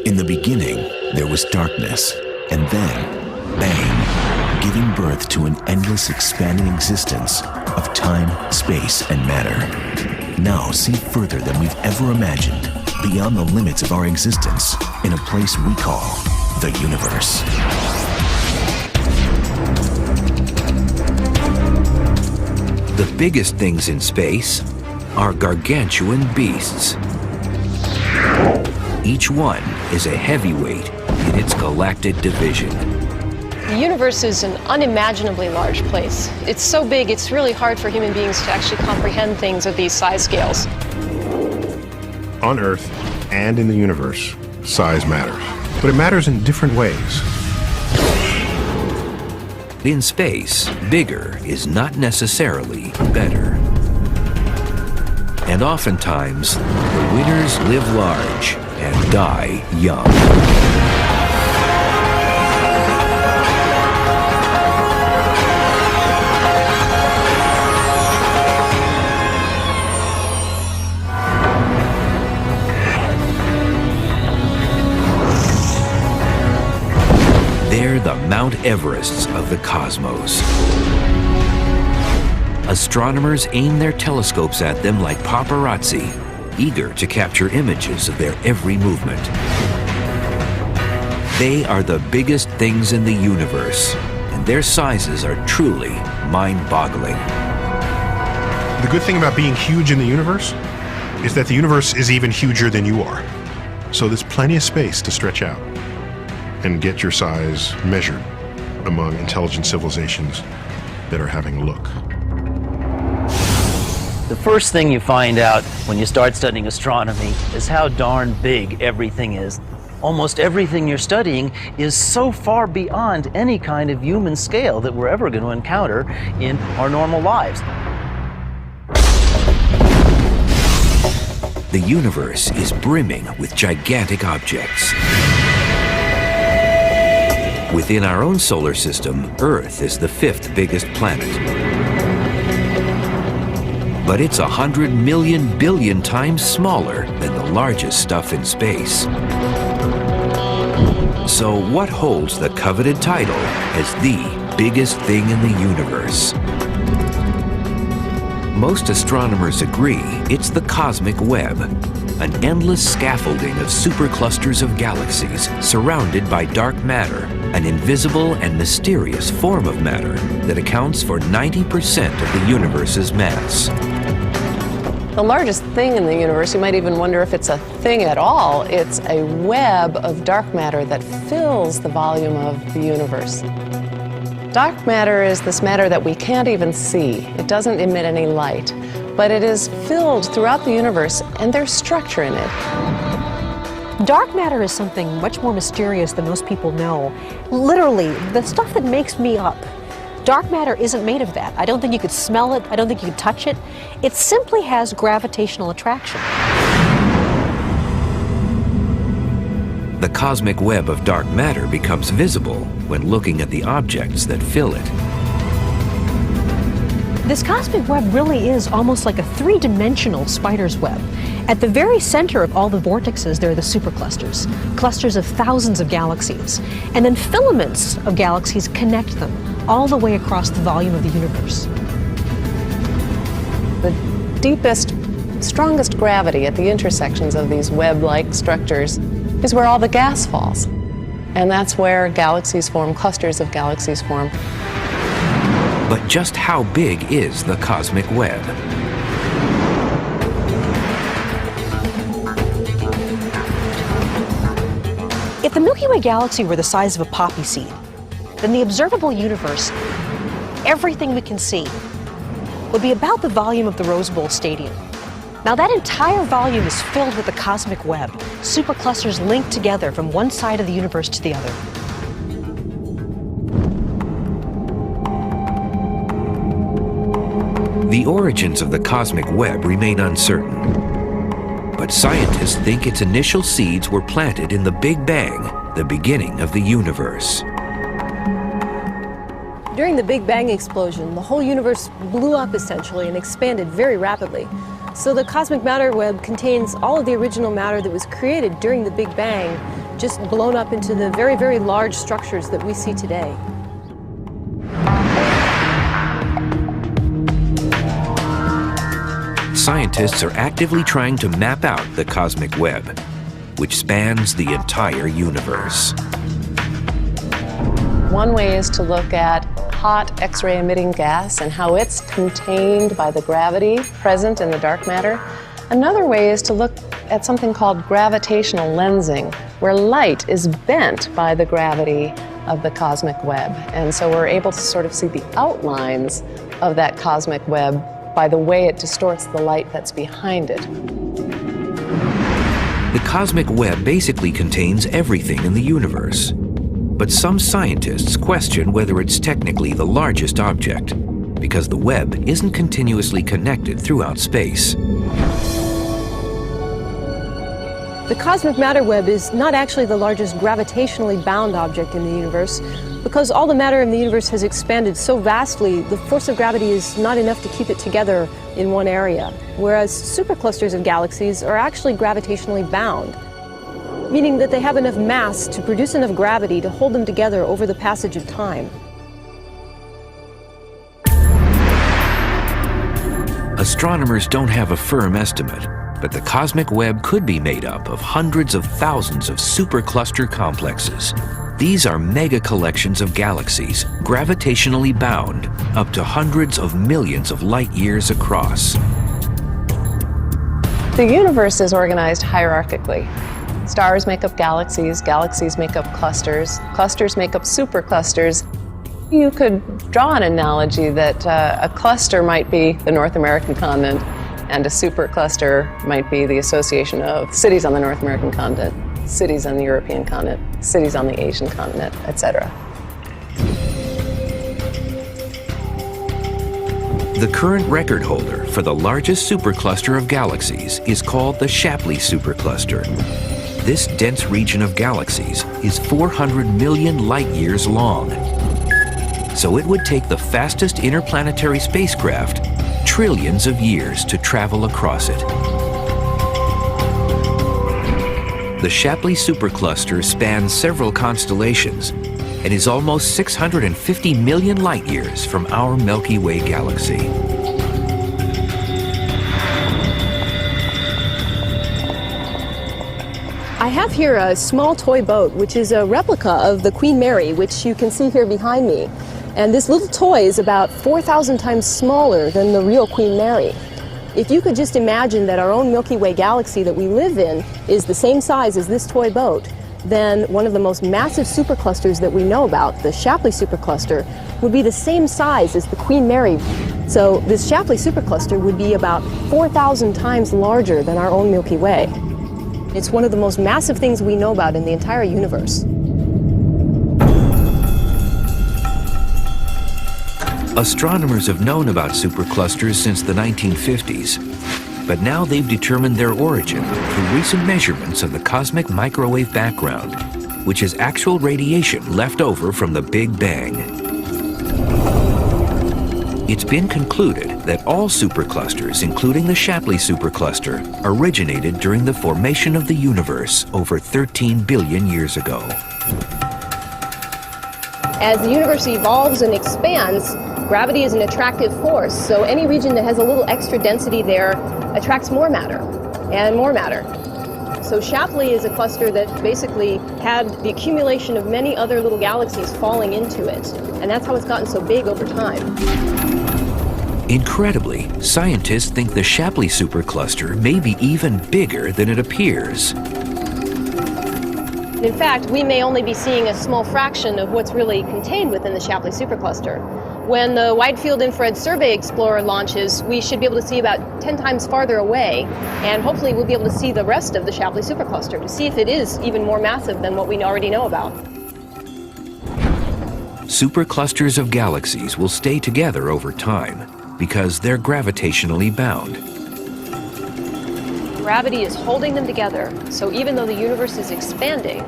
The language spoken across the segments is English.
In the beginning, there was darkness, and then, bang, giving birth to an endless expanding existence of time, space, and matter. Now see further than we've ever imagined, beyond the limits of our existence, in a place we call the universe. The biggest things in space are gargantuan beasts. Each one is a heavyweight in its galactic division. The universe is an unimaginably large place. It's so big, it's really hard for human beings to actually comprehend things at these size scales. On Earth and in the universe, size matters. But it matters in different ways. In space, bigger is not necessarily better. And oftentimes, the winners live large and die young. They're the Mount Everests of the cosmos. Astronomers aim their telescopes at them like paparazzi, eager to capture images of their every movement. They are the biggest things in the universe, and their sizes are truly mind-boggling. The good thing about being huge in the universe is that the universe is even huger than you are. So there's plenty of space to stretch out and get your size measured among intelligent civilizations that are having a look. The first thing you find out when you start studying astronomy is how darn big everything is. Almost everything you're studying is so far beyond any kind of human scale that we're ever going to encounter in our normal lives. The universe is brimming with gigantic objects. Within our own solar system, Earth is the 5th biggest planet. But it's 100 million billion times smaller than the largest stuff in space. So what holds the coveted title as the biggest thing in the universe? Most astronomers agree it's the cosmic web, an endless scaffolding of superclusters of galaxies surrounded by dark matter, an invisible and mysterious form of matter that accounts for 90% of the universe's mass. The largest thing in the universe, you might even wonder if it's a thing at all, it's a web of dark matter that fills the volume of the universe. Dark matter is this matter that we can't even see. It doesn't emit any light, but it is filled throughout the universe, and there's structure in it. Dark matter is something much more mysterious than most people know. Literally, the stuff that makes me up. Dark matter isn't made of that. I don't think you could smell it. I don't think you could touch it. It simply has gravitational attraction. The cosmic web of dark matter becomes visible when looking at the objects that fill it. This cosmic web really is almost like a three-dimensional spider's web. At the very center of all the vortexes, there are the superclusters, clusters of thousands of galaxies, and then filaments of galaxies connect them all the way across the volume of the universe. The deepest, strongest gravity at the intersections of these web-like structures is where all the gas falls. And that's where galaxies form, clusters of galaxies form. But just how big is the cosmic web? If the Milky Way galaxy were the size of a poppy seed, then the observable universe, everything we can see, would be about the volume of the Rose Bowl Stadium. Now that entire volume is filled with the cosmic web, superclusters linked together from one side of the universe to the other. The origins of the cosmic web remain uncertain, but scientists think its initial seeds were planted in the Big Bang, the beginning of the universe. During the Big Bang explosion, the whole universe blew up essentially and expanded very rapidly. So the cosmic matter web contains all of the original matter that was created during the Big Bang, just blown up into the very, very large structures that we see today. Scientists are actively trying to map out the cosmic web, which spans the entire universe. One way is to look at hot X-ray emitting gas and how it's contained by the gravity present in the dark matter. Another way is to look at something called gravitational lensing, where light is bent by the gravity of the cosmic web. And so we're able to sort of see the outlines of that cosmic web by the way it distorts the light that's behind it. The cosmic web basically contains everything in the universe. But some scientists question whether it's technically the largest object, because the web isn't continuously connected throughout space. The cosmic matter web is not actually the largest gravitationally bound object in the universe, because all the matter in the universe has expanded so vastly, the force of gravity is not enough to keep it together in one area, whereas superclusters of galaxies are actually gravitationally bound, meaning that they have enough mass to produce enough gravity to hold them together over the passage of time. Astronomers don't have a firm estimate, but the cosmic web could be made up of hundreds of thousands of supercluster complexes. These are mega collections of galaxies, gravitationally bound, up to hundreds of millions of light years across. The universe is organized hierarchically. Stars make up galaxies, galaxies make up clusters, clusters make up superclusters. You could draw an analogy that a cluster might be the North American continent, and a supercluster might be the association of cities on the North American continent, cities on the European continent, cities on the Asian continent, etc. The current record holder for the largest supercluster of galaxies is called the Shapley supercluster. This dense region of galaxies is 400 million light years long. So it would take the fastest interplanetary spacecraft trillions of years to travel across it. The Shapley supercluster spans several constellations and is almost 650 million light years from our Milky Way galaxy. I have here a small toy boat, which is a replica of the Queen Mary, which you can see here behind me. And this little toy is about 4,000 times smaller than the real Queen Mary. If you could just imagine that our own Milky Way galaxy that we live in is the same size as this toy boat, then one of the most massive superclusters that we know about, the Shapley supercluster, would be the same size as the Queen Mary. So this Shapley supercluster would be about 4,000 times larger than our own Milky Way. It's one of the most massive things we know about in the entire universe. Astronomers have known about superclusters since the 1950s, but now they've determined their origin through recent measurements of the cosmic microwave background, which is actual radiation left over from the Big Bang. It's been concluded that all superclusters, including the Shapley supercluster, originated during the formation of the universe over 13 billion years ago. As the universe evolves and expands, gravity is an attractive force, so any region that has a little extra density there attracts more matter and more matter. So Shapley is a cluster that basically had the accumulation of many other little galaxies falling into it, and that's how it's gotten so big over time. Incredibly, scientists think the Shapley supercluster may be even bigger than it appears. In fact, we may only be seeing a small fraction of what's really contained within the Shapley supercluster. When the Wide Field Infrared Survey Explorer launches, we should be able to see about 10 times farther away, and hopefully we'll be able to see the rest of the Shapley supercluster to see if it is even more massive than what we already know about. Superclusters of galaxies will stay together over time because they're gravitationally bound. Gravity is holding them together, so even though the universe is expanding,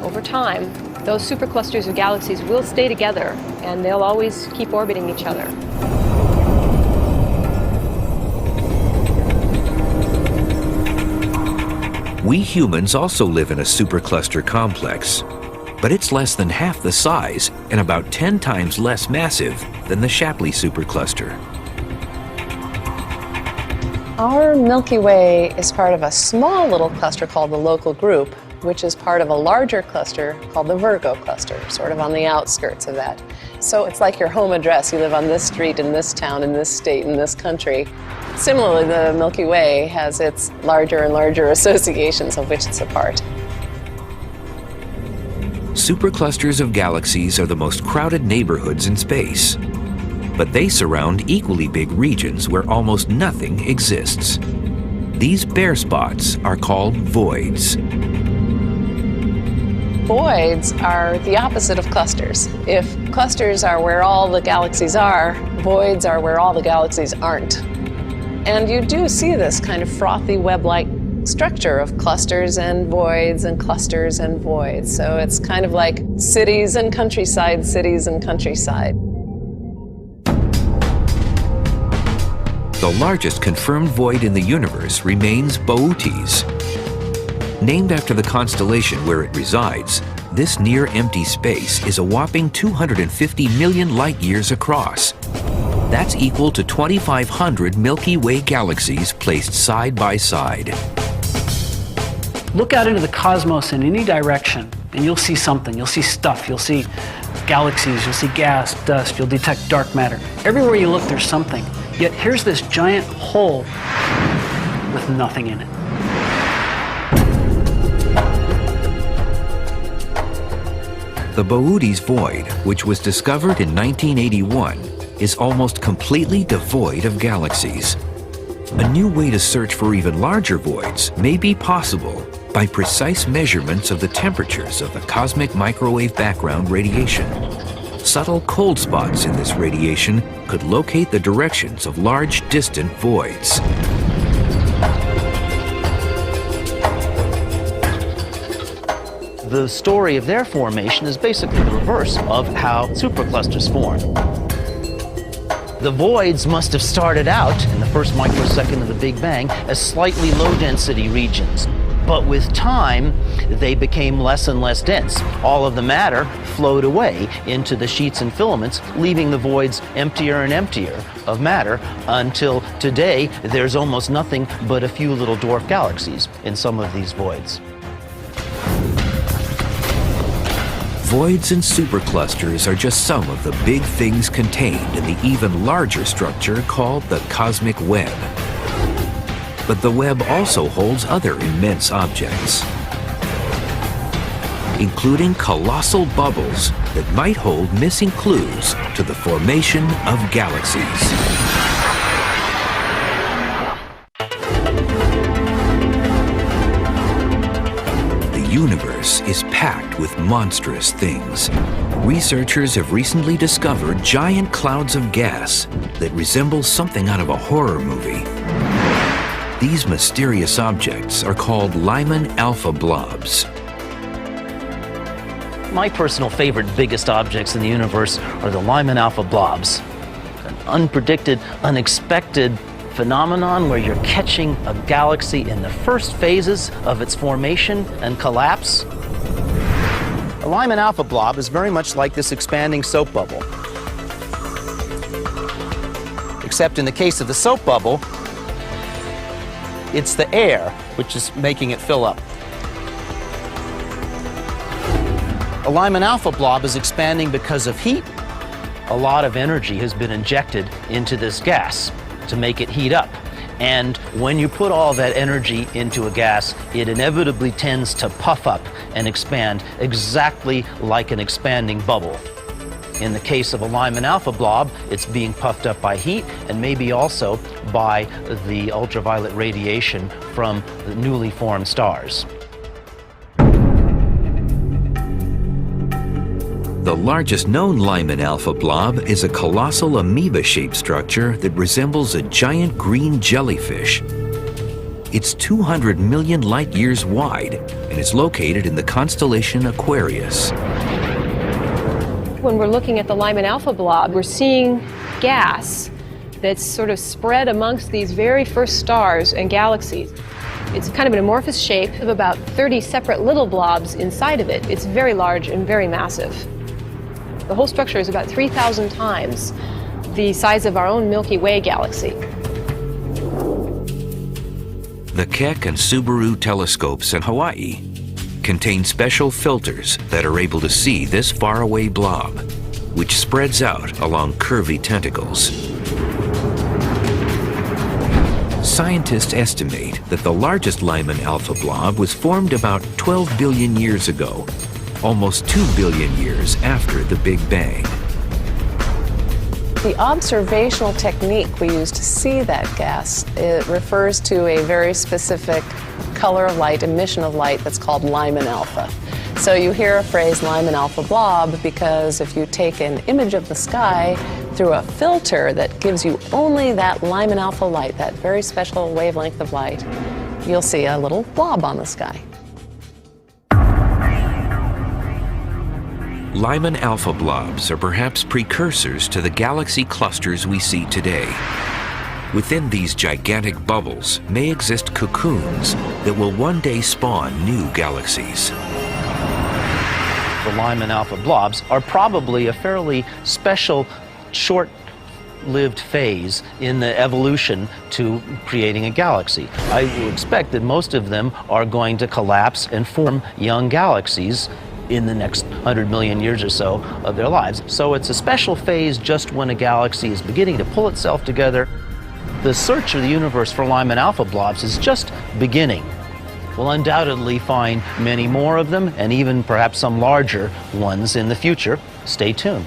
over time, those superclusters of galaxies will stay together, and they'll always keep orbiting each other. We humans also live in a supercluster complex, but it's less than half the size and about 10 times less massive than the Shapley supercluster. Our Milky Way is part of a small little cluster called the Local Group, which is part of a larger cluster called the Virgo cluster, sort of on the outskirts of that. So it's like your home address. You live on this street in this town, in this state, in this country. Similarly, the Milky Way has its larger and larger associations of which it's a part. Superclusters of galaxies are the most crowded neighborhoods in space, but they surround equally big regions where almost nothing exists. These bare spots are called voids. Voids are the opposite of clusters. If clusters are where all the galaxies are, voids are where all the galaxies aren't. And you do see this kind of frothy web-like structure of clusters and voids and clusters and voids. So it's kind of like cities and countryside, cities and countryside. The largest confirmed void in the universe remains Boötes. Named after the constellation where it resides, this near-empty space is a whopping 250 million light-years across. That's equal to 2,500 Milky Way galaxies placed side by side. Look out into the cosmos in any direction, and you'll see something. You'll see stuff. You'll see galaxies. You'll see gas, dust. You'll detect dark matter. Everywhere you look, there's something. Yet here's this giant hole with nothing in it. The Boötes void, which was discovered in 1981, is almost completely devoid of galaxies. A new way to search for even larger voids may be possible by precise measurements of the temperatures of the cosmic microwave background radiation. Subtle cold spots in this radiation could locate the directions of large distant voids. The story of their formation is basically the reverse of how superclusters form. The voids must have started out in the first microsecond of the Big Bang as slightly low-density regions. But with time, they became less and less dense. All of the matter flowed away into the sheets and filaments, leaving the voids emptier and emptier of matter until today there's almost nothing but a few little dwarf galaxies in some of these voids. Voids and superclusters are just some of the big things contained in the even larger structure called the cosmic web. But the web also holds other immense objects, including colossal bubbles that might hold missing clues to the formation of galaxies. The universe is packed with monstrous things. Researchers have recently discovered giant clouds of gas that resemble something out of a horror movie. These mysterious objects are called Lyman alpha blobs. My personal favorite biggest objects in the universe are the Lyman alpha blobs. An unpredicted, unexpected phenomenon where you're catching a galaxy in the first phases of its formation and collapse. A Lyman alpha blob is very much like this expanding soap bubble. Except in the case of the soap bubble, it's the air which is making it fill up. A Lyman alpha blob is expanding because of heat. A lot of energy has been injected into this gas to make it heat up. And when you put all that energy into a gas, it inevitably tends to puff up and expand exactly like an expanding bubble. In the case of a Lyman alpha blob, it's being puffed up by heat and maybe also by the ultraviolet radiation from the newly formed stars. The largest known Lyman alpha blob is a colossal amoeba-shaped structure that resembles a giant green jellyfish. It's 200 million light-years wide and is located in the constellation Aquarius. When we're looking at the Lyman alpha blob, we're seeing gas that's sort of spread amongst these very first stars and galaxies. It's kind of an amorphous shape of about 30 separate little blobs inside of it. It's very large and very massive. The whole structure is about 3,000 times the size of our own Milky Way galaxy. The Keck and Subaru telescopes in Hawaii contain special filters that are able to see this faraway blob, which spreads out along curvy tentacles. Scientists estimate that the largest Lyman alpha blob was formed about 12 billion years ago, almost 2 billion years after the Big Bang. The observational technique we use to see that gas, it refers to a very specific color of light, emission of light that's called Lyman alpha. So you hear a phrase Lyman alpha blob because if you take an image of the sky through a filter that gives you only that Lyman alpha light, that very special wavelength of light, you'll see a little blob on the sky. Lyman alpha blobs are perhaps precursors to the galaxy clusters we see today. Within these gigantic bubbles may exist cocoons that will one day spawn new galaxies. The Lyman alpha blobs are probably a fairly special, short-lived phase in the evolution to creating a galaxy. I would expect that most of them are going to collapse and form young galaxies in the next 100 million years or so of their lives. So it's a special phase just when a galaxy is beginning to pull itself together. The search of the universe for Lyman alpha blobs is just beginning. We'll undoubtedly find many more of them, and even perhaps some larger ones in the future. Stay tuned.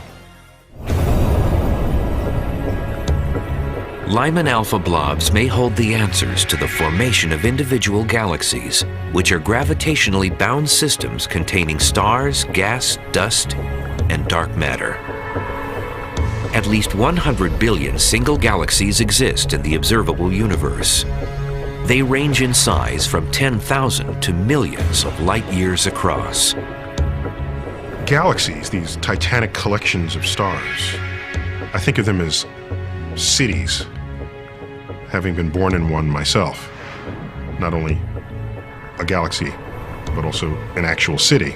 Lyman alpha blobs may hold the answers to the formation of individual galaxies, which are gravitationally bound systems containing stars, gas, dust, and dark matter. At least 100 billion single galaxies exist in the observable universe. They range in size from 10,000 to millions of light years across. Galaxies, these titanic collections of stars, I think of them as cities, having been born in one myself. Not only a galaxy, but also an actual city.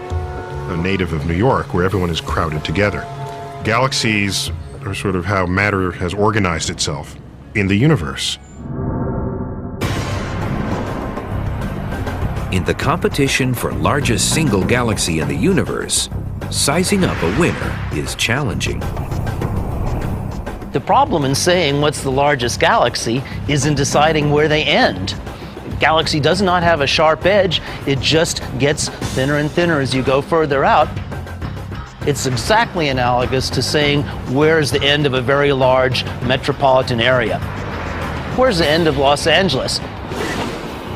A native of New York, where everyone is crowded together. Galaxies are sort of how matter has organized itself in the universe. In the competition for largest single galaxy in the universe, sizing up a winner is challenging. The problem in saying what's the largest galaxy is in deciding where they end. Galaxy does not have a sharp edge, it just gets thinner and thinner as you go further out. It's exactly analogous to saying where's the end of a very large metropolitan area. Where's the end of Los Angeles?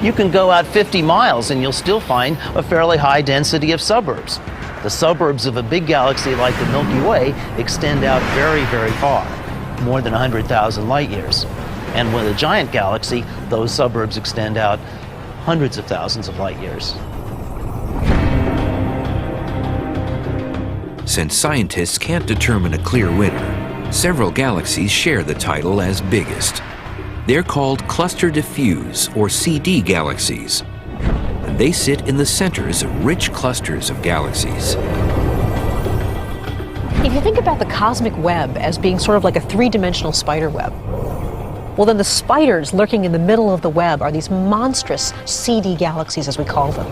You can go out 50 miles and you'll still find a fairly high density of suburbs. The suburbs of a big galaxy like the Milky Way extend out very, very far, more than 100,000 light years. And with a giant galaxy, those suburbs extend out hundreds of thousands of light years. Since scientists can't determine a clear winner, several galaxies share the title as biggest. They're called cluster diffuse, or CD galaxies, and they sit in the centers of rich clusters of galaxies. If you think about the cosmic web as being sort of like a three-dimensional spider web, well then the spiders lurking in the middle of the web are these monstrous CD galaxies, as we call them.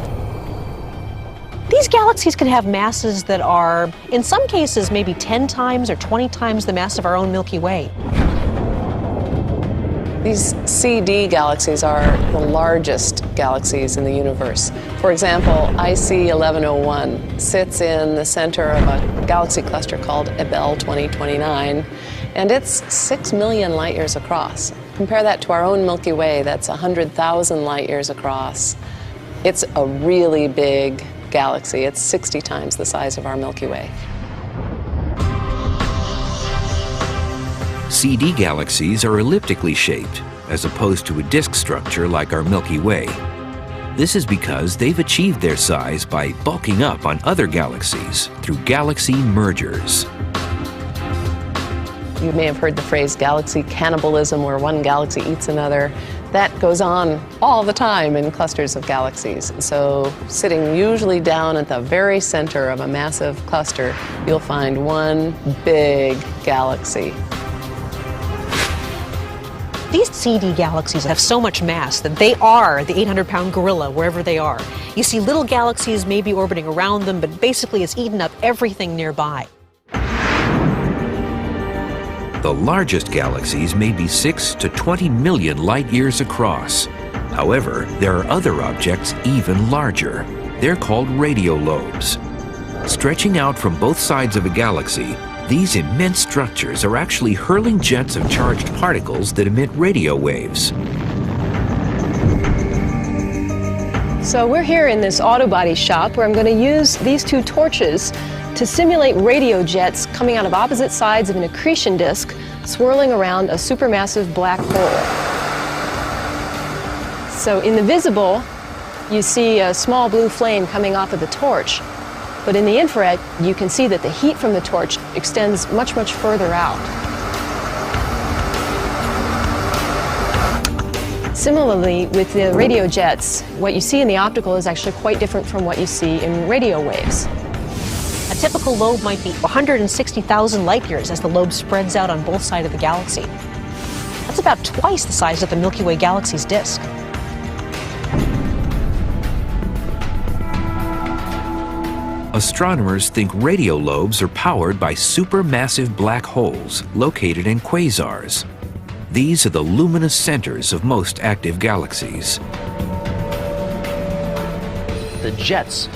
These galaxies can have masses that are, in some cases, maybe 10 times or 20 times the mass of our own Milky Way. These CD galaxies are the largest galaxies in the universe. For example, IC 1101 sits in the center of a galaxy cluster called Abell 2029, and it's 6 million light years across. Compare that to our own Milky Way, that's 100,000 light years across. It's a really big galaxy. It's 60 times the size of our Milky Way. CD galaxies are elliptically shaped, as opposed to a disk structure like our Milky Way. This is because they've achieved their size by bulking up on other galaxies through galaxy mergers. You may have heard the phrase galaxy cannibalism, where one galaxy eats another. That goes on all the time in clusters of galaxies. So sitting usually down at the very center of a massive cluster, you'll find one big galaxy. These CD galaxies have so much mass that they are the 800-pound gorilla wherever they are. You see little galaxies maybe orbiting around them, but basically it's eaten up everything nearby. The largest galaxies may be 6 to 20 million light years across. However, there are other objects even larger. They're called radiolobes. Stretching out from both sides of a galaxy, these immense structures are actually hurling jets of charged particles that emit radio waves. So we're here in this auto body shop where I'm going to use these two torches to simulate radio jets coming out of opposite sides of an accretion disk swirling around a supermassive black hole. So in the visible, you see a small blue flame coming off of the torch. But in the infrared, you can see that the heat from the torch extends much, much further out. Similarly, with the radio jets, what you see in the optical is actually quite different from what you see in radio waves. A typical lobe might be 160,000 light years as the lobe spreads out on both sides of the galaxy. That's about twice the size of the Milky Way galaxy's disk. Astronomers think radiolobes are powered by supermassive black holes located in quasars. These are the luminous centers of most active galaxies. The jets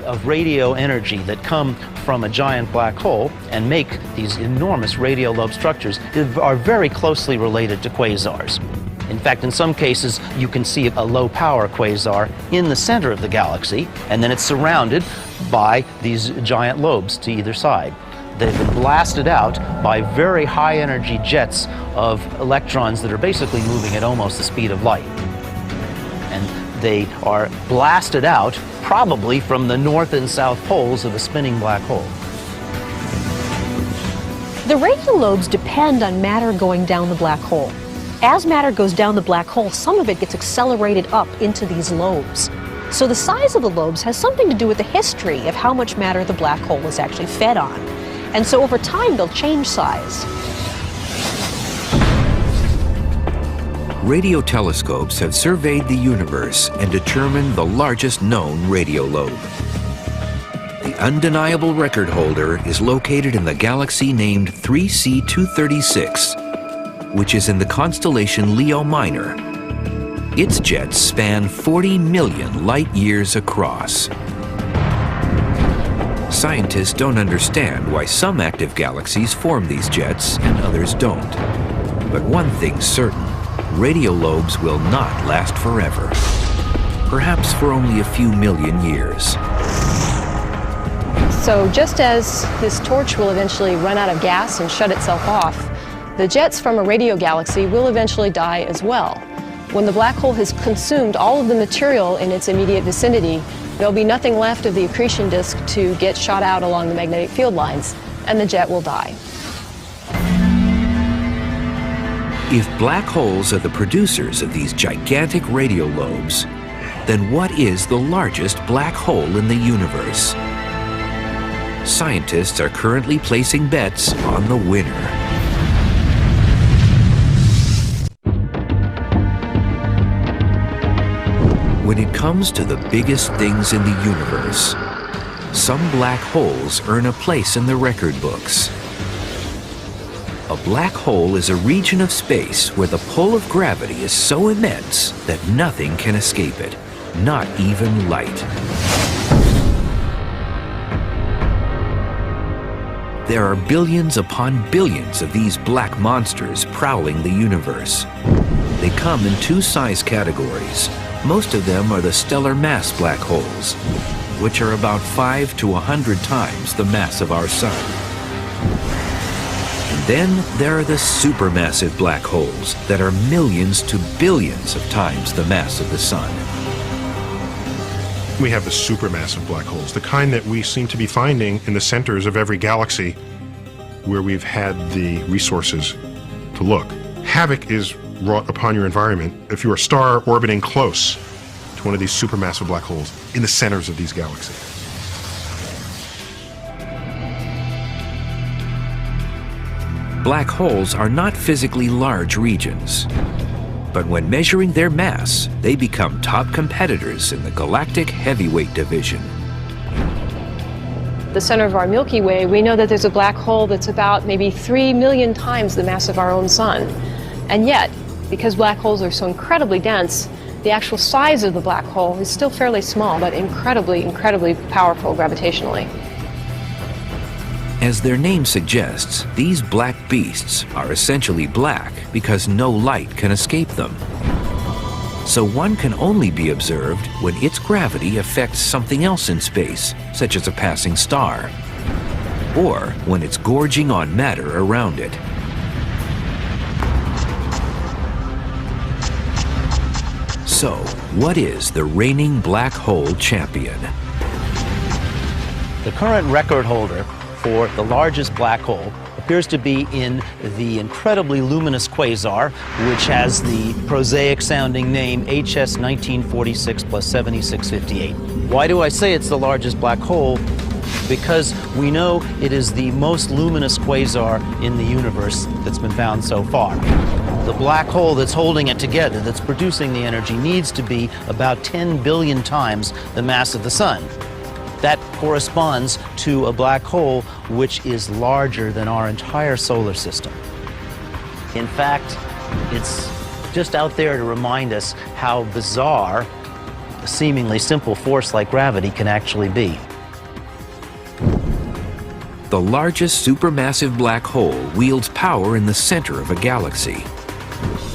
of radio energy that come from a giant black hole and make these enormous radiolobe structures are very closely related to quasars. In fact, in some cases, you can see a low-power quasar in the center of the galaxy, and then it's surrounded by these giant lobes to either side. They've been blasted out by very high-energy jets of electrons that are basically moving at almost the speed of light. And they are blasted out probably from the north and south poles of a spinning black hole. The radiolobes depend on matter going down the black hole. As matter goes down the black hole, some of it gets accelerated up into these lobes. So the size of the lobes has something to do with the history of how much matter the black hole is actually fed on. And so over time, they'll change size. Radio telescopes have surveyed the universe and determined the largest known radiolobe. The undeniable record holder is located in the galaxy named 3C236, which is in the constellation Leo Minor. Its jets span 40 million light years across. Scientists don't understand why some active galaxies form these jets and others don't. But one thing's certain, radiolobes will not last forever. Perhaps for only a few million years. So just as this torch will eventually run out of gas and shut itself off, the jets from a radio galaxy will eventually die as well. When the black hole has consumed all of the material in its immediate vicinity, there'll be nothing left of the accretion disk to get shot out along the magnetic field lines, and the jet will die. If black holes are the producers of these gigantic radiolobes, then what is the largest black hole in the universe? Scientists are currently placing bets on the winner. When it comes to the biggest things in the universe, some black holes earn a place in the record books. A black hole is a region of space where the pull of gravity is so immense that nothing can escape it, not even light. There are billions upon billions of these black monsters prowling the universe. They come in two size categories. Most of them are the stellar mass black holes, which are about 5 to 100 times the mass of our sun. And then there are the supermassive black holes that are millions to billions of times the mass of the sun. We have the supermassive black holes, the kind that we seem to be finding in the centers of every galaxy where we've had the resources to look. Havoc is wrought upon your environment if you're a star orbiting close to one of these supermassive black holes in the centers of these galaxies. Black holes are not physically large regions, but when measuring their mass, they become top competitors in the galactic heavyweight division. The center of our Milky Way, we know that there's a black hole that's about maybe 3 million times the mass of our own sun. And yet, because black holes are so incredibly dense, the actual size of the black hole is still fairly small, but incredibly, incredibly powerful gravitationally. As their name suggests, these black beasts are essentially black because no light can escape them. So one can only be observed when its gravity affects something else in space, such as a passing star, or when it's gorging on matter around it. So, what is the reigning black hole champion? The current record holder for the largest black hole appears to be in the incredibly luminous quasar, which has the prosaic-sounding name HS 1946 plus 7658. Why do I say it's the largest black hole? Because we know it is the most luminous quasar in the universe that's been found so far. The black hole that's holding it together, that's producing the energy, needs to be about 10 billion times the mass of the sun. That corresponds to a black hole which is larger than our entire solar system. In fact, it's just out there to remind us how bizarre a seemingly simple force like gravity can actually be. The largest supermassive black hole wields power in the center of a galaxy.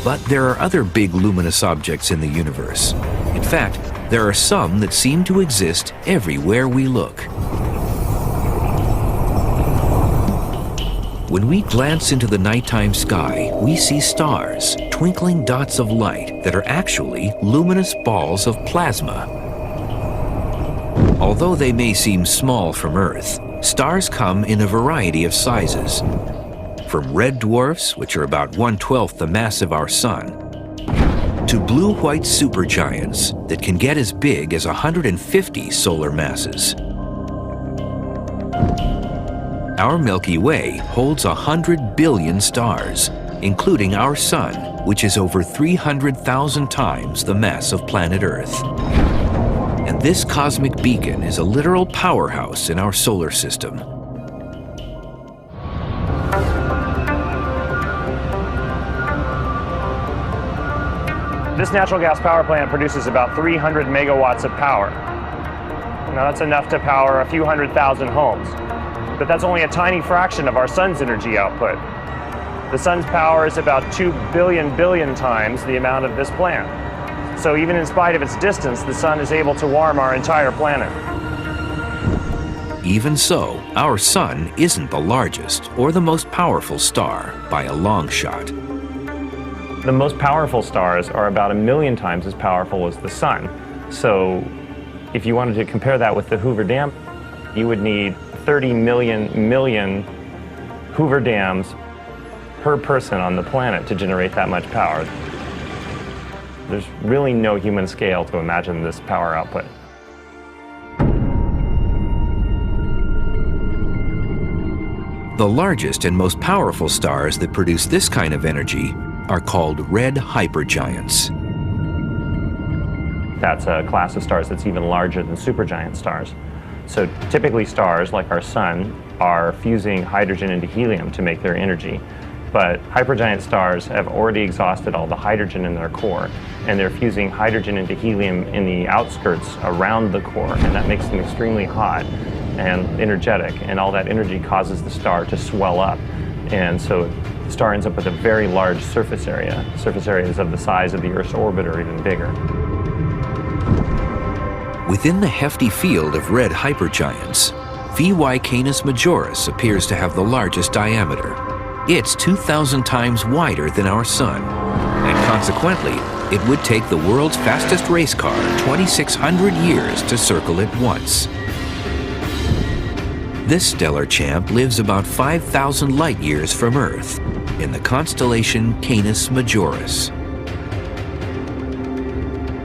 But there are other big luminous objects in the universe. In fact, there are some that seem to exist everywhere we look. When we glance into the nighttime sky, we see stars, twinkling dots of light that are actually luminous balls of plasma. Although they may seem small from Earth, stars come in a variety of sizes. From red dwarfs, which are about 1/12 the mass of our sun, to blue-white supergiants that can get as big as 150 solar masses. Our Milky Way holds 100 billion stars, including our sun, which is over 300,000 times the mass of planet Earth. And this cosmic beacon is a literal powerhouse in our solar system. This natural gas power plant produces about 300 megawatts of power. Now that's enough to power a few 100,000 homes, but that's only a tiny fraction of our sun's energy output. The sun's power is about 2 billion times the amount of this plant. So even in spite of its distance, the sun is able to warm our entire planet. Even so, our sun isn't the largest or the most powerful star by a long shot. The most powerful stars are about 1 million times as powerful as the sun. So if you wanted to compare that with the Hoover Dam, you would need 30 million Hoover Dams per person on the planet to generate that much power. There's really no human scale to imagine this power output. The largest and most powerful stars that produce this kind of energy are called red hypergiants. That's a class of stars that's even larger than supergiant stars. So typically stars, like our sun, are fusing hydrogen into helium to make their energy. But hypergiant stars have already exhausted all the hydrogen in their core, and they're fusing hydrogen into helium in the outskirts around the core, and that makes them extremely hot and energetic, and all that energy causes the star to swell up. And so the star ends up with a very large surface area. Surface area is of the size of the Earth's orbit or even bigger. Within the hefty field of red hypergiants, VY Canis Majoris appears to have the largest diameter. It's 2,000 times wider than our sun, and consequently, it would take the world's fastest race car 2,600 years to circle it once. This stellar champ lives about 5,000 light years from Earth, in the constellation Canis Majoris.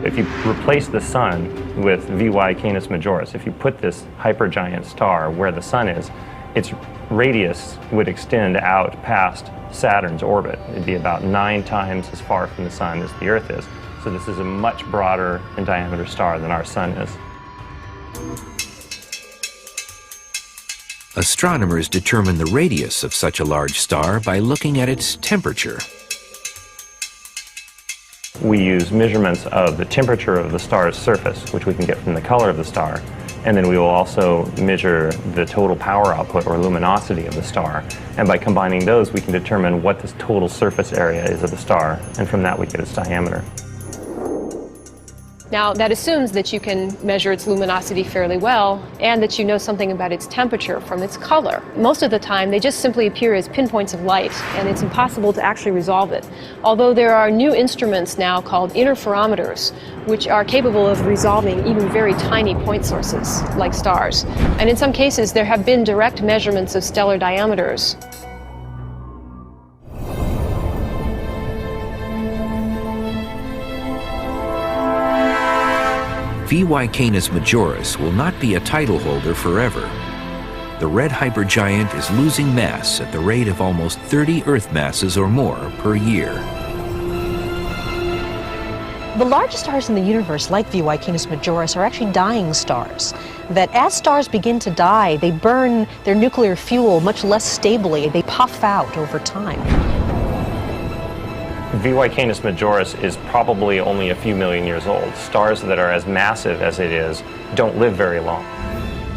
If you replace the Sun with VY Canis Majoris, if you put this hypergiant star where the Sun is, its radius would extend out past Saturn's orbit. It'd be about 9 times as far from the Sun as the Earth is. So this is a much broader in diameter star than our Sun is. Astronomers determine the radius of such a large star by looking at its temperature. We use measurements of the temperature of the star's surface, which we can get from the color of the star. And then we will also measure the total power output or luminosity of the star. And by combining those, we can determine what the total surface area is of the star. And from that, we get its diameter. Now, that assumes that you can measure its luminosity fairly well and that you know something about its temperature from its color. Most of the time, they just simply appear as pinpoints of light, and it's impossible to actually resolve it. Although there are new instruments now called interferometers, which are capable of resolving even very tiny point sources, like stars. And in some cases, there have been direct measurements of stellar diameters. VY Canis Majoris will not be a title holder forever. The red hypergiant is losing mass at the rate of almost 30 Earth masses or more per year. The largest stars in the universe, like VY Canis Majoris, are actually dying stars. That as stars begin to die, they burn their nuclear fuel much less stably. They puff out over time. VY Canis Majoris is probably only a few million years old. Stars that are as massive as it is don't live very long.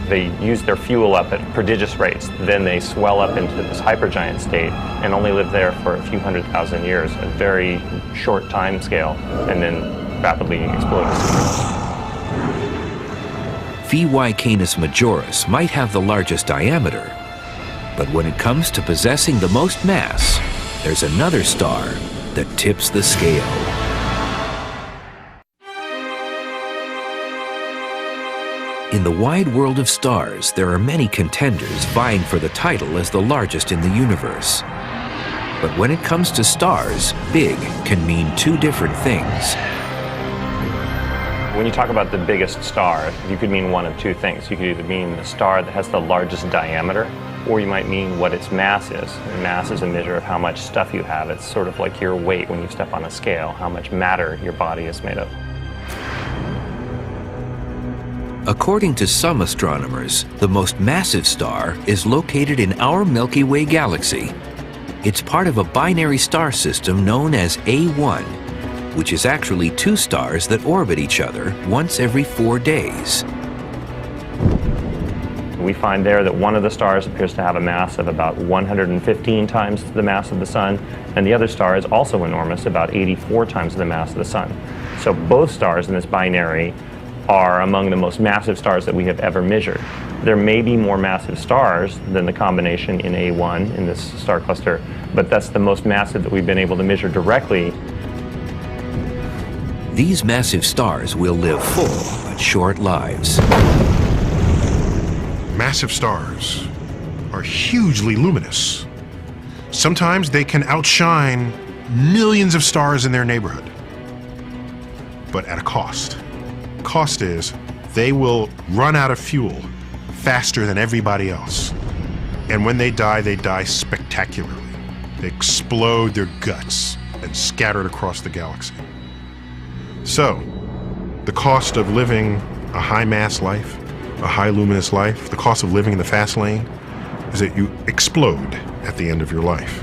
They use their fuel up at prodigious rates. Then they swell up into this hypergiant state and only live there for a few 100,000 years, a very short time scale, and then rapidly explode. VY Canis Majoris might have the largest diameter, but when it comes to possessing the most mass, there's another star that tips the scale. In the wide world of stars, there are many contenders vying for the title as the largest in the universe. But when it comes to stars, big can mean two different things. When you talk about the biggest star, you could mean one of two things. You could either mean the star that has the largest diameter, or you might mean what its mass is. And mass is a measure of how much stuff you have. It's sort of like your weight when you step on a scale, how much matter your body is made of. According to some astronomers, the most massive star is located in our Milky Way galaxy. It's part of a binary star system known as A1, which is actually two stars that orbit each other once every 4 days. We find there that one of the stars appears to have a mass of about 115 times the mass of the Sun, and the other star is also enormous, about 84 times the mass of the Sun. So both stars in this binary are among the most massive stars that we have ever measured. There may be more massive stars than the combination in A1 in this star cluster, but that's the most massive that we've been able to measure directly. These massive stars will live full but short lives. Massive stars are hugely luminous. Sometimes they can outshine millions of stars in their neighborhood, but at a cost. Cost is they will run out of fuel faster than everybody else. And when they die spectacularly. They explode their guts and scatter it across the galaxy. So, the cost of living a high mass life, a high luminous life, the cost of living in the fast lane is that you explode at the end of your life.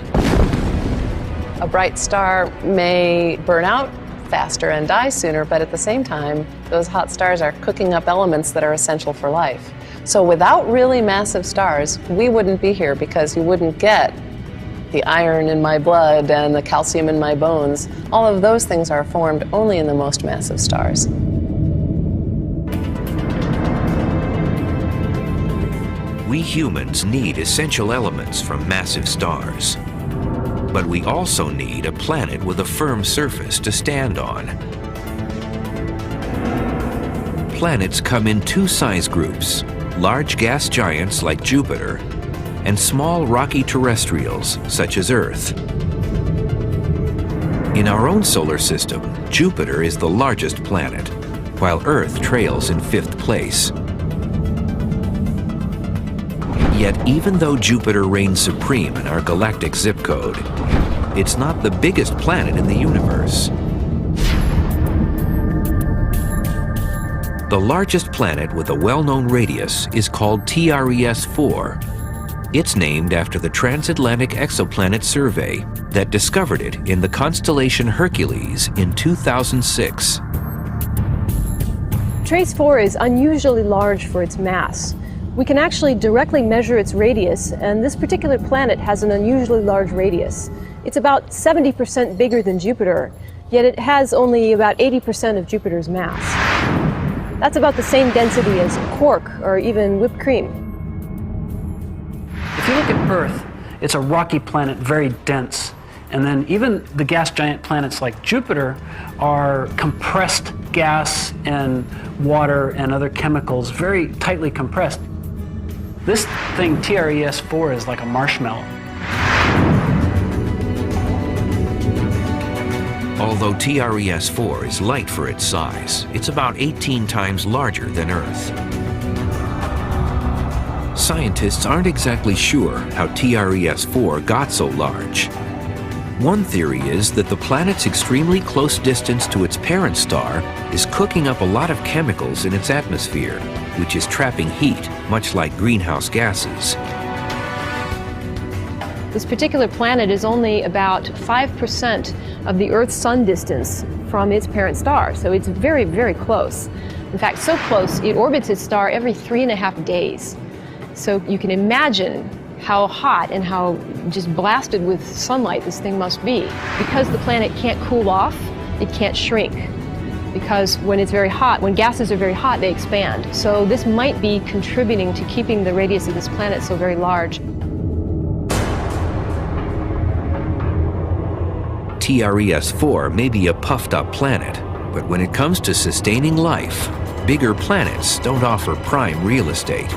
A bright star may burn out faster and die sooner, but at the same time, those hot stars are cooking up elements that are essential for life. So without really massive stars, we wouldn't be here because you wouldn't get the iron in my blood and the calcium in my bones. All of those things are formed only in the most massive stars. We humans need essential elements from massive stars. But we also need a planet with a firm surface to stand on. Planets come in two size groups: large gas giants like Jupiter and small rocky terrestrials such as Earth. In our own solar system, Jupiter is the largest planet, while Earth trails in 5th place. Yet even though Jupiter reigns supreme in our galactic zip code, it's not the biggest planet in the universe. The largest planet with a well-known radius is called TRES-4. It's named after the Transatlantic Exoplanet Survey that discovered it in the constellation Hercules in 2006. TRES-4 is unusually large for its mass. We can actually directly measure its radius, and this particular planet has an unusually large radius. It's about 70% bigger than Jupiter, yet it has only about 80% of Jupiter's mass. That's about the same density as cork or even whipped cream. If you look at Earth, it's a rocky planet, very dense. And then even the gas giant planets like Jupiter are compressed gas and water and other chemicals, very tightly compressed. This thing, TRES-4, is like a marshmallow. Although TRES-4 is light for its size, it's about 18 times larger than Earth. Scientists aren't exactly sure how TRES-4 got so large. One theory is that the planet's extremely close distance to its parent star is cooking up a lot of chemicals in its atmosphere, which is trapping heat, much like greenhouse gases. This particular planet is only about 5% of the Earth-Sun distance from its parent star, so it's very, very close. In fact, so close, it orbits its star every 3.5 days. So you can imagine how hot and how just blasted with sunlight this thing must be. Because the planet can't cool off, it can't shrink. Because when it's very hot, when gases are very hot, they expand. So this might be contributing to keeping the radius of this planet so very large. TRES-4 may be a puffed-up planet, but when it comes to sustaining life, bigger planets don't offer prime real estate.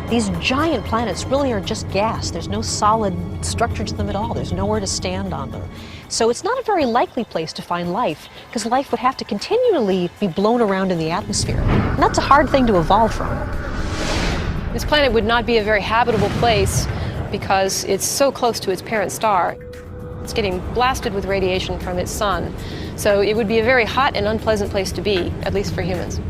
These giant planets really are just gas. There's no solid structure to them at all. There's nowhere to stand on them. So it's not a very likely place to find life, because life would have to continually be blown around in the atmosphere. And that's a hard thing to evolve from. This planet would not be a very habitable place because it's so close to its parent star. It's getting blasted with radiation from its sun. So it would be a very hot and unpleasant place to be, at least for humans.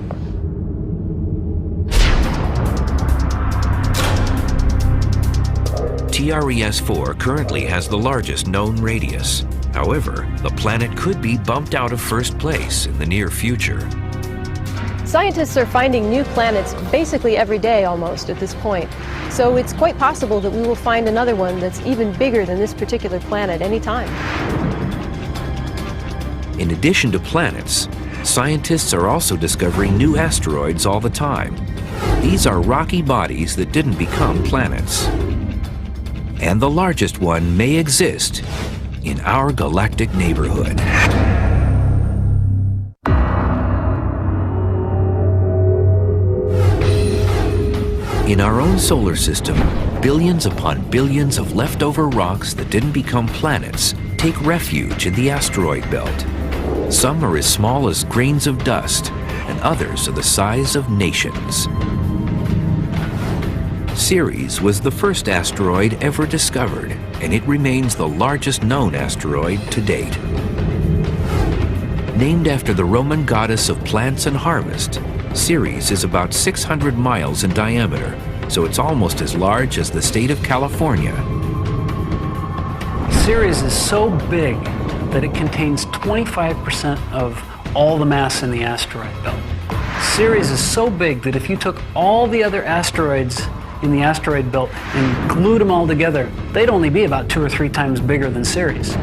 TRES-4 currently has the largest known radius. However, the planet could be bumped out of first place in the near future. Scientists are finding new planets basically every day almost at this point. So it's quite possible that we will find another one that's even bigger than this particular planet anytime. In addition to planets, scientists are also discovering new asteroids all the time. These are rocky bodies that didn't become planets. And the largest one may exist in our galactic neighborhood. In our own solar system, billions upon billions of leftover rocks that didn't become planets take refuge in the asteroid belt. Some are as small as grains of dust, and others are the size of nations. Ceres was the first asteroid ever discovered, and it remains the largest known asteroid to date. Named after the Roman goddess of plants and harvest, Ceres is about 600 miles in diameter, so it's almost as large as the state of California. Ceres is so big that it contains 25% of all the mass in the asteroid belt. Ceres is so big that if you took all the other asteroids in the asteroid belt and glued them all together, they'd only be about 2 or 3 times bigger than Ceres.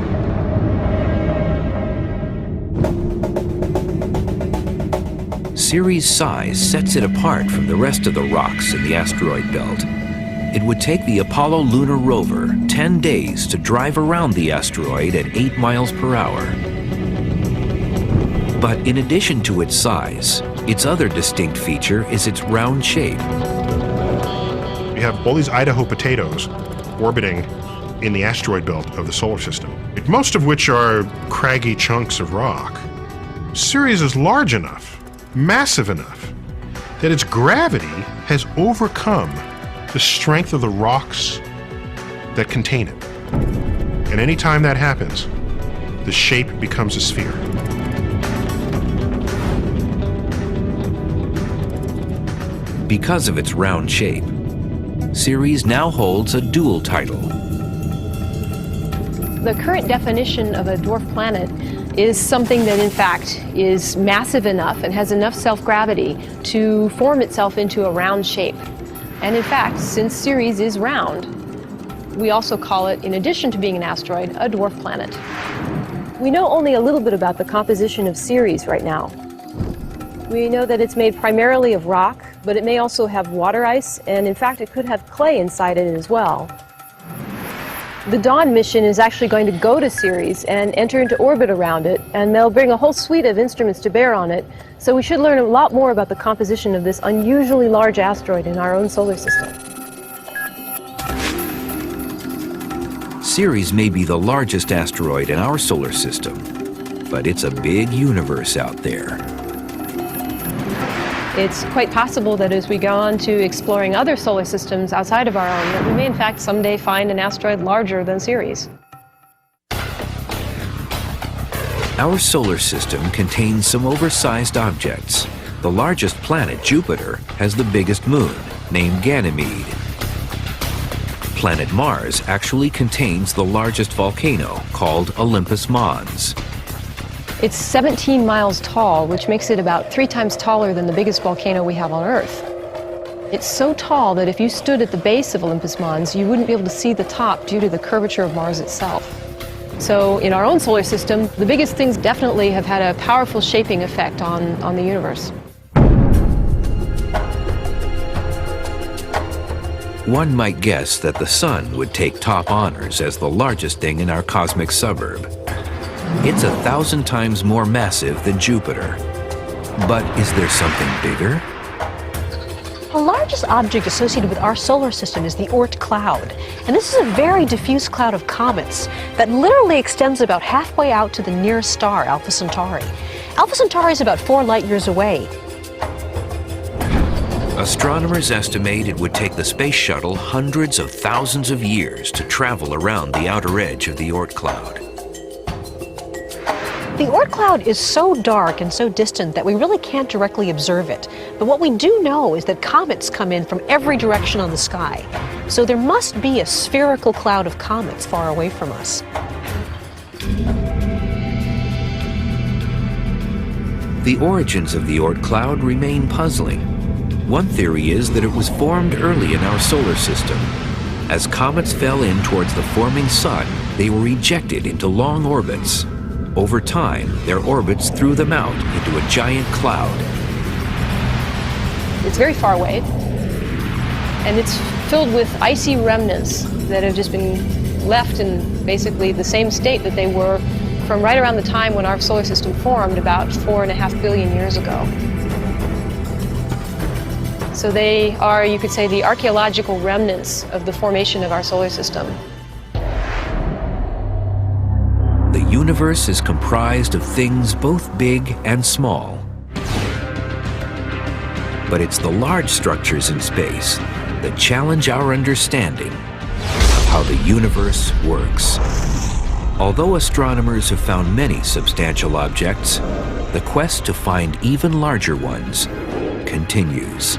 Ceres' size sets it apart from the rest of the rocks in the asteroid belt. It would take the Apollo lunar rover 10 days to drive around the asteroid at 8 miles per hour. But in addition to its size, its other distinct feature is its round shape. We have all these Idaho potatoes orbiting in the asteroid belt of the solar system, most of which are craggy chunks of rock. Ceres is large enough, massive enough, that its gravity has overcome the strength of the rocks that contain it. And anytime that happens, the shape becomes a sphere. Because of its round shape, Ceres now holds a dual title. The current definition of a dwarf planet is something that in fact is massive enough and has enough self-gravity to form itself into a round shape. And in fact, since Ceres is round, we also call it, in addition to being an asteroid, a dwarf planet. We know only a little bit about the composition of Ceres right now. We know that it's made primarily of rock, but it may also have water ice, and in fact it could have clay inside it as well. The Dawn mission is actually going to go to Ceres and enter into orbit around it, and they'll bring a whole suite of instruments to bear on it, so we should learn a lot more about the composition of this unusually large asteroid in our own solar system. Ceres may be the largest asteroid in our solar system, but it's a big universe out there. It's quite possible that as we go on to exploring other solar systems outside of our own, that we may in fact someday find an asteroid larger than Ceres. Our solar system contains some oversized objects. The largest planet, Jupiter, has the biggest moon, named Ganymede. Planet Mars actually contains the largest volcano, called Olympus Mons. It's 17 miles tall, which makes it about 3 times taller than the biggest volcano we have on Earth. It's so tall that if you stood at the base of Olympus Mons, you wouldn't be able to see the top due to the curvature of Mars itself. So in our own solar system, the biggest things definitely have had a powerful shaping effect on the universe. One might guess that the Sun would take top honors as the largest thing in our cosmic suburb. It's 1,000 times more massive than Jupiter. But is there something bigger? The largest object associated with our solar system is the Oort cloud. And this is a very diffuse cloud of comets that literally extends about halfway out to the nearest star, Alpha Centauri. Alpha Centauri is about 4 light years away. Astronomers estimate it would take the space shuttle hundreds of thousands of years to travel around the outer edge of the Oort cloud. The Oort cloud is so dark and so distant that we really can't directly observe it. But what we do know is that comets come in from every direction on the sky. So there must be a spherical cloud of comets far away from us. The origins of the Oort cloud remain puzzling. One theory is that it was formed early in our solar system. As comets fell in towards the forming sun, they were ejected into long orbits. Over time, their orbits threw them out into a giant cloud. It's very far away, and it's filled with icy remnants that have just been left in basically the same state that they were from right around the time when our solar system formed, about 4.5 billion years ago. So they are, you could say, the archaeological remnants of the formation of our solar system. The universe is comprised of things both big and small. But it's the large structures in space that challenge our understanding of how the universe works. Although astronomers have found many substantial objects, the quest to find even larger ones continues.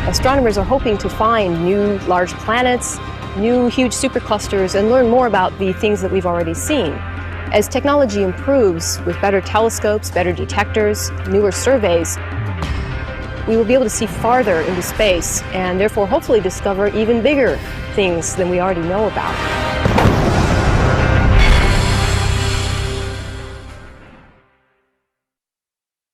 Astronomers are hoping to find new large planets, new huge superclusters, and learn more about the things that we've already seen. As technology improves with better telescopes, better detectors, newer surveys, we will be able to see farther into space and therefore hopefully discover even bigger things than we already know about.